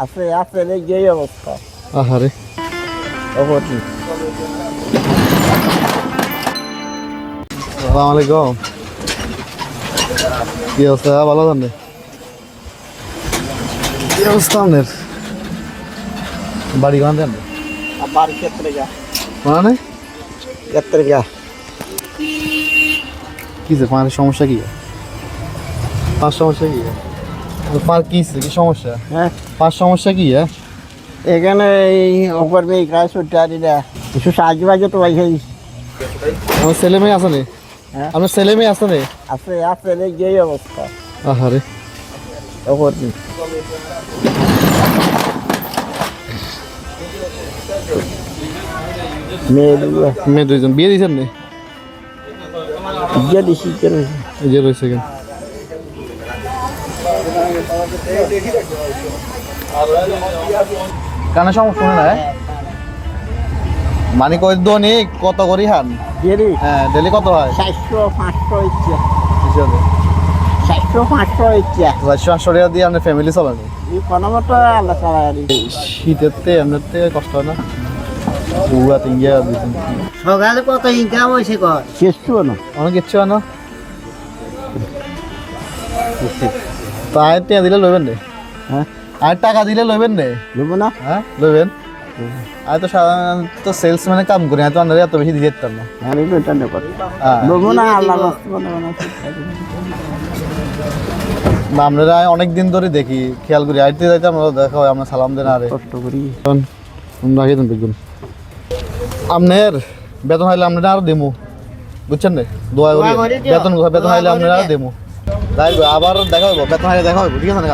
আছে আছে এই যে অবস্থা। আহারে অবধি আসসালামু আলাইকুম। কি অবস্থা? ভালো আছেন? কি অবস্থা আপনার? বাড়ি কোন দেন? আবার ক্ষেত্রে যা মানে ক্ষেত্রে যা কি যে পাঁচ সমস্যা কি? পাঁচ সমস্যা কি? পাঁচ কি কি সমস্যা? হ্যাঁ পাঁচ সমস্যা কি? এখানে এই ওপর মেয়ে কাজ করতে পারি না, কিছু সাহায্য বাজে তো ভাই আমার ছেলে মেয়ে আছে না? হ্যাঁ আপনার ছেলে মেয়ে আছে না? আছে আছে এই যে অবস্থা। আহারে অবধি মেয়ে দুইজন বিয়ে দিয়েছেন না? বিয়ে দিছি কেন? এই যে রয়েছে কেন? কানে সমস্যা শুনে না? মানে কই দৈনিক কত করি হান? বিয়ে হ্যাঁ ডেলি কত হয়? 400-500 ইচ্ছা, হিসাবে 400-500 ইচ্ছা। 400 টাকা দিয়ে আপনার ফ্যামিলি চলেনি? এই কোনো মতো আল্লাহ চালায় আর কি। শীতের এমনিতে কষ্ট হয় না? পুরা তিনগিয়া দিচ্ছেন সকালে কত ইনকাম হয়েছে কর চেষ্টা না অনেক ইচ্ছে হয় না? তো আয়ের টাকা দিলে লইবেন নে? হ্যাঁ আয়ের টাকা দিলে লইবেন নে? নেবো না। হ্যাঁ লইবেন। আমি তো সাধারণত সেলসম্যানে কাম করি, আমি তো আপনার এত বেশি দিয়ে দিতাম না। আমি তো এটা নেবো হ্যাঁ নেবো না, আল্লাহ রাস্তা বানাবো না। না, আপনারা অনেক দিন ধরে দেখি, খেয়াল করি আইতে যাইতে আমরা দেখা হয়, আমরা সালাম দেন আরে কষ্ট করি রাখি দেন দেখুন। আপনার বেতন হাইলে আপনারা আরো দেবো, বুঝছেন না? দোয়া করি বেতন বেতন হাইলে আপনারা আরো দেবো। যাই আবার দেখা হইব, বেতন হাইলে দেখা হইব, ঠিক আছে না?